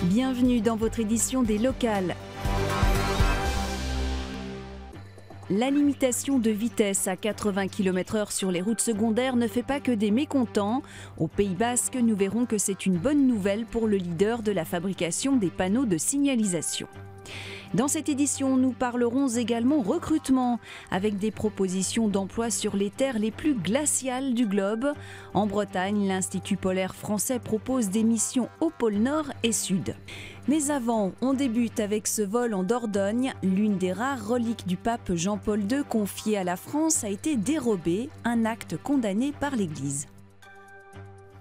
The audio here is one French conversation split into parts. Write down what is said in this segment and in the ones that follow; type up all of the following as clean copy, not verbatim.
Bienvenue dans votre édition des locales. La limitation de vitesse à 80 km/h sur les routes secondaires ne fait pas que des mécontents. Au Pays Basque, nous verrons que c'est une bonne nouvelle pour le leader de la fabrication des panneaux de signalisation. Dans cette édition, nous parlerons également recrutement, avec des propositions d'emploi sur les terres les plus glaciales du globe. En Bretagne, l'Institut polaire français propose des missions au pôle Nord et Sud. Mais avant, on débute avec ce vol en Dordogne. L'une des rares reliques du pape Jean-Paul II confiée à la France a été dérobée, un acte condamné par l'Église.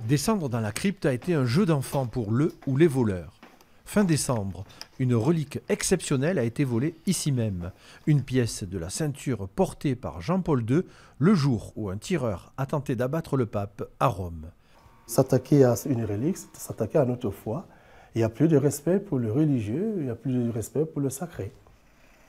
Descendre dans la crypte a été un jeu d'enfant pour le ou les voleurs. Fin décembre, une relique exceptionnelle a été volée ici même. Une pièce de la ceinture portée par Jean-Paul II le jour où un tireur a tenté d'abattre le pape à Rome. S'attaquer à une relique, c'est s'attaquer à notre foi. Il n'y a plus de respect pour le religieux, il n'y a plus de respect pour le sacré.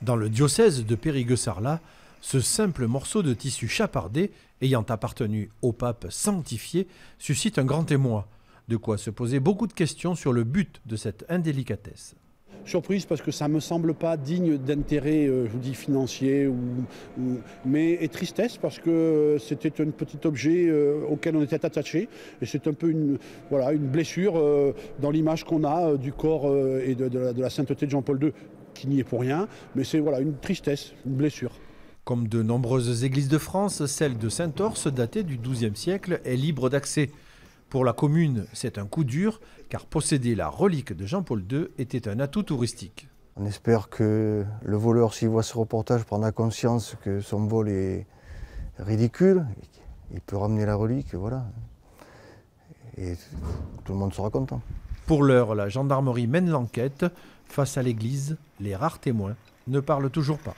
Dans le diocèse de Périgueux-Sarlat, ce simple morceau de tissu chapardé, ayant appartenu au pape sanctifié, suscite un grand émoi. De quoi se poser beaucoup de questions sur le but de cette indélicatesse. Surprise parce que ça ne me semble pas digne d'intérêt, je vous dis, financier, mais tristesse parce que c'était un petit objet auquel on était attaché. Et c'est un peu une blessure dans l'image qu'on a du corps et de la sainteté de Jean-Paul II, qui n'y est pour rien. Mais c'est une tristesse, une blessure. Comme de nombreuses églises de France, celle de Saint-Orse, datée du XIIe siècle, est libre d'accès. Pour la commune, c'est un coup dur, car posséder la relique de Jean-Paul II était un atout touristique. On espère que le voleur, s'il voit ce reportage, prendra conscience que son vol est ridicule. Il peut ramener la relique, voilà. Et tout le monde sera content. Pour l'heure, la gendarmerie mène l'enquête. Face à l'église, les rares témoins ne parlent toujours pas.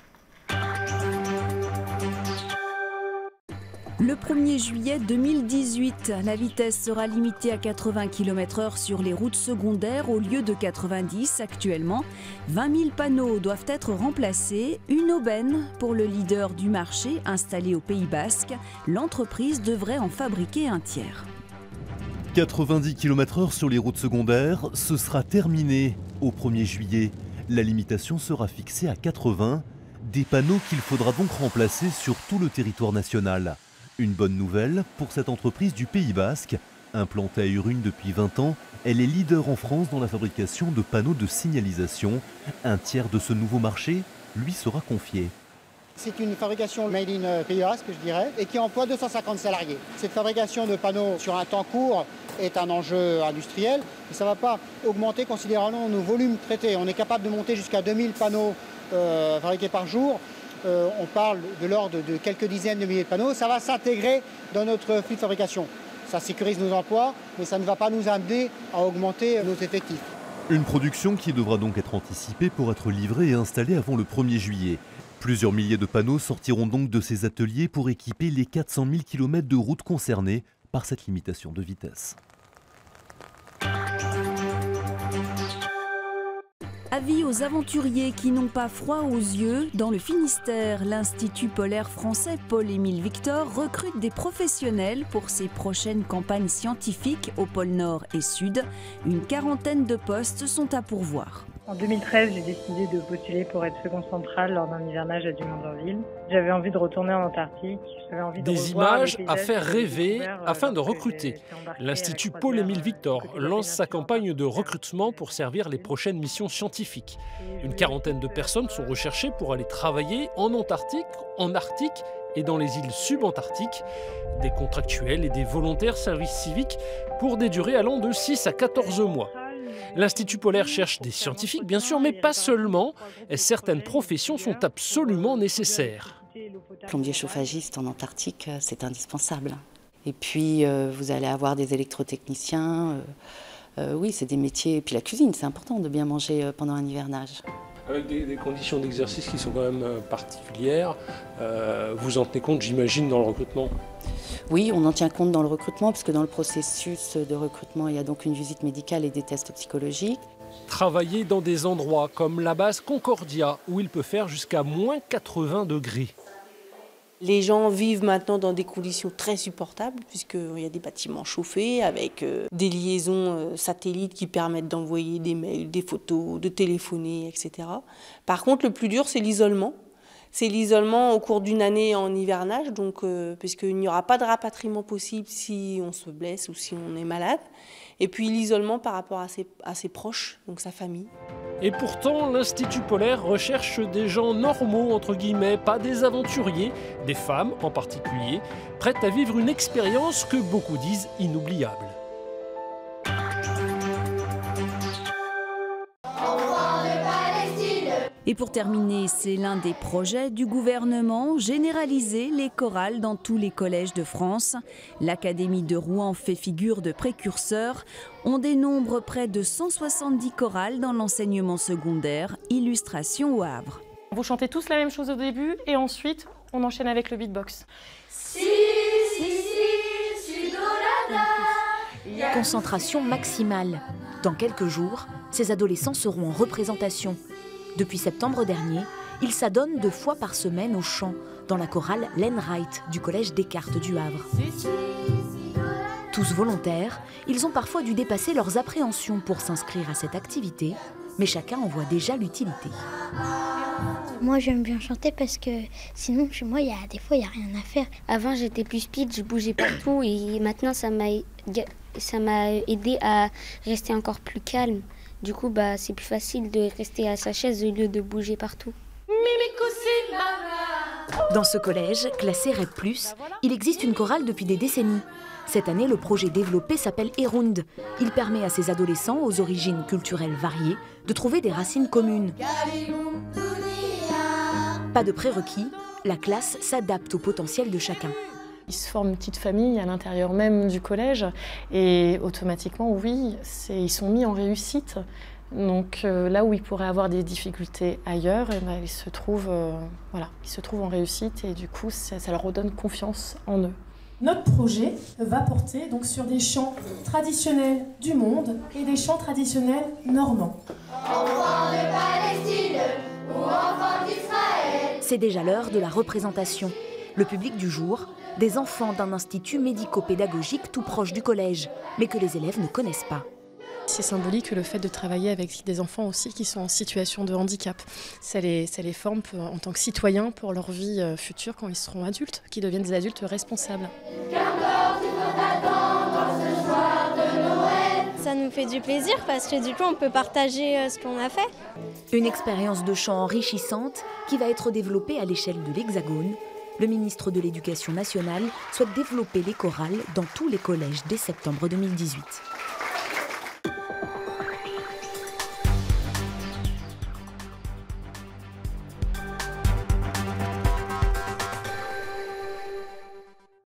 Le 1er juillet 2018, la vitesse sera limitée à 80 km/h sur les routes secondaires au lieu de 90 actuellement. 20 000 panneaux doivent être remplacés. Une aubaine pour le leader du marché installé au Pays Basque. L'entreprise devrait en fabriquer un tiers. 90 km/h sur les routes secondaires, ce sera terminé au 1er juillet. La limitation sera fixée à 80. Des panneaux qu'il faudra donc remplacer sur tout le territoire national. Une bonne nouvelle pour cette entreprise du Pays Basque. Implantée à Urrugne depuis 20 ans, elle est leader en France dans la fabrication de panneaux de signalisation. Un tiers de ce nouveau marché lui sera confié. C'est une fabrication made in Pays Basque, je dirais, et qui emploie 250 salariés. Cette fabrication de panneaux sur un temps court est un enjeu industriel, mais ça ne va pas augmenter considérablement nos volumes traités. On est capable de monter jusqu'à 2000 panneaux fabriqués par jour. On parle de l'ordre de quelques dizaines de milliers de panneaux. Ça va s'intégrer dans notre flux de fabrication. Ça sécurise nos emplois, mais ça ne va pas nous amener à augmenter nos effectifs. Une production qui devra donc être anticipée pour être livrée et installée avant le 1er juillet. Plusieurs milliers de panneaux sortiront donc de ces ateliers pour équiper les 400 000 km de routes concernées par cette limitation de vitesse. Avis aux aventuriers qui n'ont pas froid aux yeux. Dans le Finistère, l'Institut polaire français Paul-Émile Victor recrute des professionnels pour ses prochaines campagnes scientifiques au pôle Nord et Sud. Une quarantaine de postes sont à pourvoir. En 2013, j'ai décidé de postuler pour être second central lors d'un hivernage à Dumont-d'Urville. J'avais envie de retourner en Antarctique. J'avais envie de des images à faire rêver afin de recruter. L'Institut Paul-Émile Victor lance sa campagne de recrutement pour servir les prochaines missions scientifiques. Une quarantaine de personnes sont recherchées pour aller travailler en Antarctique, en Arctique et dans les îles subantarctiques. Des contractuels et des volontaires service civique pour des durées allant de 6 à 14 mois. L'Institut polaire cherche des scientifiques, bien sûr, mais pas seulement. Certaines professions sont absolument nécessaires. Plombier chauffagiste en Antarctique, c'est indispensable. Et puis, vous allez avoir des électrotechniciens. Oui, c'est des métiers. Et puis la cuisine, c'est important de bien manger pendant un hivernage. Avec des conditions d'exercice qui sont quand même particulières, vous en tenez compte, j'imagine, dans le recrutement ? Oui, on en tient compte dans le recrutement, puisque dans le processus de recrutement, il y a donc une visite médicale et des tests psychologiques. Travailler dans des endroits comme la base Concordia, où il peut faire jusqu'à moins 80 degrés. Les gens vivent maintenant dans des conditions très supportables puisqu'il y a des bâtiments chauffés avec des liaisons satellites qui permettent d'envoyer des mails, des photos, de téléphoner, etc. Par contre, le plus dur, c'est l'isolement. C'est l'isolement au cours d'une année en hivernage, donc, puisqu'il n'y aura pas de rapatriement possible si on se blesse ou si on est malade. Et puis l'isolement par rapport à ses proches, donc sa famille. Et pourtant, l'Institut Polaire recherche des gens normaux, entre guillemets, pas des aventuriers, des femmes en particulier, prêtes à vivre une expérience que beaucoup disent inoubliable. Et pour terminer, c'est l'un des projets du gouvernement, généraliser les chorales dans tous les collèges de France. L'Académie de Rouen fait figure de précurseur. On dénombre près de 170 chorales dans l'enseignement secondaire, illustration au Havre. Vous chantez tous la même chose au début et ensuite on enchaîne avec le beatbox. Concentration maximale. Dans quelques jours, ces adolescents seront en représentation. Depuis septembre dernier, ils s'adonnent 2 fois par semaine au chant dans la chorale Lenreit du collège Descartes du Havre. Tous volontaires, ils ont parfois dû dépasser leurs appréhensions pour s'inscrire à cette activité, mais chacun en voit déjà l'utilité. Moi j'aime bien chanter parce que sinon chez moi des fois il n'y a rien à faire. Avant j'étais plus speed, je bougeais partout et maintenant ça m'a aidé à rester encore plus calme. Du coup, c'est plus facile de rester à sa chaise au lieu de bouger partout. Dans ce collège, classé REP+, il existe une chorale depuis des décennies. Cette année, le projet développé s'appelle Erund. Il permet à ces adolescents aux origines culturelles variées de trouver des racines communes. Pas de prérequis, la classe s'adapte au potentiel de chacun. Ils se forment une petite famille à l'intérieur même du collège et automatiquement, oui, ils sont mis en réussite. Donc là où ils pourraient avoir des difficultés ailleurs, ils se trouvent en réussite et du coup, ça leur redonne confiance en eux. Notre projet va porter donc sur des chants traditionnels du monde et des chants traditionnels normands. Enfants de Palestine ou enfants d'Israël. C'est déjà l'heure de la représentation. Le public du jour, des enfants d'un institut médico-pédagogique tout proche du collège, mais que les élèves ne connaissent pas. C'est symbolique le fait de travailler avec des enfants aussi qui sont en situation de handicap. Ça les forme en tant que citoyens pour leur vie future quand ils seront adultes, qui deviennent des adultes responsables. Ça nous fait du plaisir parce que du coup on peut partager ce qu'on a fait. Une expérience de chant enrichissante qui va être développée à l'échelle de l'Hexagone. Le ministre de l'Éducation nationale souhaite développer les chorales dans tous les collèges dès septembre 2018.